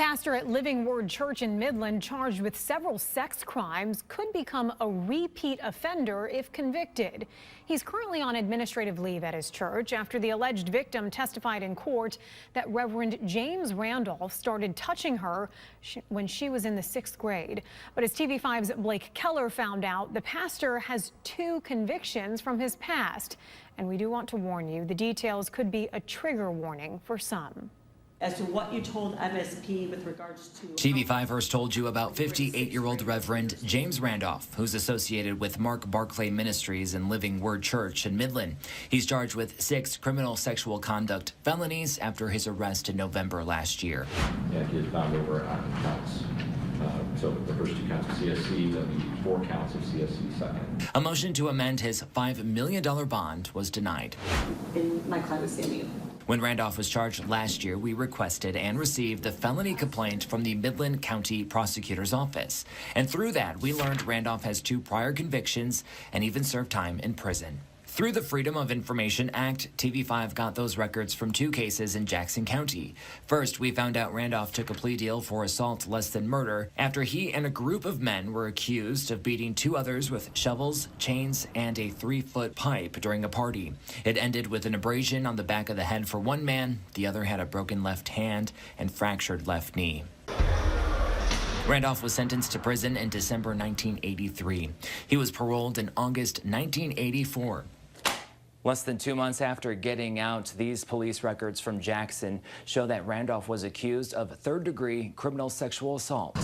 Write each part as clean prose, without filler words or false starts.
Pastor at Living Word Church in Midland, charged with several sex crimes, could become a repeat offender if convicted. He's currently on administrative leave at his church after the alleged victim testified in court that Reverend James Randolph started touching her when she was in the 6th grade. But as TV5's Blake Keller found out, the pastor has 2 convictions from his past. And we do want to warn you, the details could be a trigger warning for some. As to what you told MSP with regards to... TV5 first told you about 58-year-old Reverend James Randolph, who's associated with Mark Barclay Ministries and Living Word Church in Midland. He's charged with 6 criminal sexual conduct felonies after his arrest in November last year. And he is found over on counts. So the first 2 counts of CSC, then the 4 counts of CSC second. A motion to amend his $5 million bond was denied. In my client was Samuel. When Randolph was charged last year, we requested and received the felony complaint from the Midland County Prosecutor's Office. And through that, we learned Randolph has 2 prior convictions and even served time in prison. Through the Freedom of Information Act, TV5 got those records from 2 cases in Jackson County. First, we found out Randolph took a plea deal for assault less than murder after he and a group of men were accused of beating 2 others with shovels, chains, and a 3-foot pipe during a party. It ended with an abrasion on the back of the head for one man. The other had a broken left hand and fractured left knee. Randolph was sentenced to prison in December 1983. He was paroled in August 1984. Less than 2 months after getting out, these police records from Jackson show that Randolph was accused of 3rd-degree criminal sexual assault.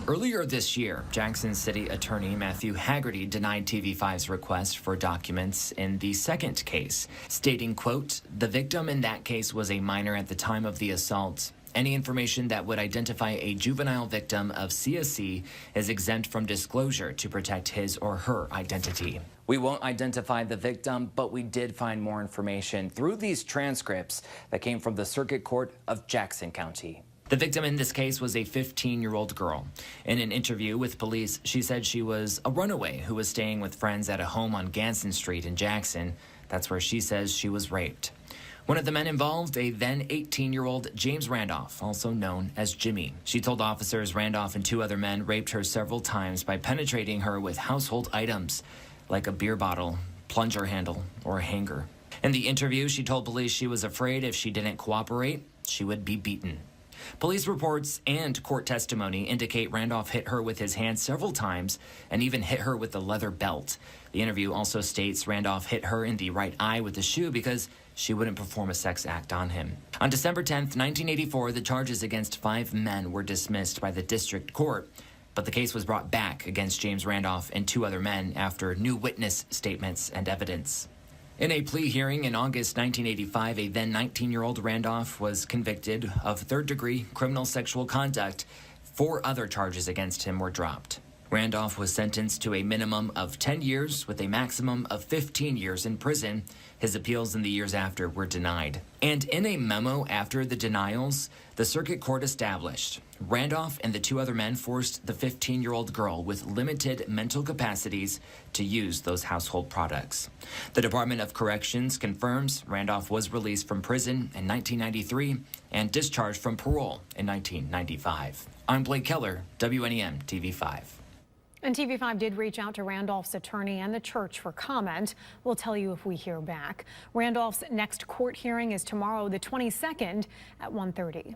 Earlier this year, Jackson City Attorney Matthew Haggerty denied TV5's request for documents in the 2nd case, stating, quote, "The victim in that case was a minor at the time of the assault. Any information that would identify a juvenile victim of CSC is exempt from disclosure to protect his or her identity. We won't identify the victim, but we did find more information through these transcripts that came from the Circuit Court of Jackson County." The victim in this case was a 15-year-old girl. In an interview with police, she said she was a runaway who was staying with friends at a home on Ganson Street in Jackson. That's where she says she was raped. One of the men involved, a then 18-year-old James Randolph, also known as Jimmy. She told officers Randolph and 2 other men raped her several times by penetrating her with household items like a beer bottle, plunger handle, or a hanger. In the interview, she told police she was afraid if she didn't cooperate, she would be beaten. Police reports and court testimony indicate Randolph hit her with his hand several times and even hit her with a leather belt. The interview also states Randolph hit her in the right eye with a shoe because she wouldn't perform a sex act on him. On December 10th, 1984, the charges against 5 men were dismissed by the district court, but the case was brought back against James Randolph and 2 other men after new witness statements and evidence. In a plea hearing in August 1985, a then 19-year-old Randolph was convicted of 3rd-degree criminal sexual conduct. 4 other charges against him were dropped. Randolph was sentenced to a minimum of 10 years with a maximum of 15 years in prison. His appeals in the years after were denied. And in a memo after the denials, the circuit court established Randolph and the 2 other men forced the 15-year-old girl with limited mental capacities to use those household products. The Department of Corrections confirms Randolph was released from prison in 1993 and discharged from parole in 1995. I'm Blake Keller, WNEM TV5. And TV5 did reach out to Randolph's attorney and the church for comment. We'll tell you if we hear back. Randolph's next court hearing is tomorrow, the 22nd at 1:30.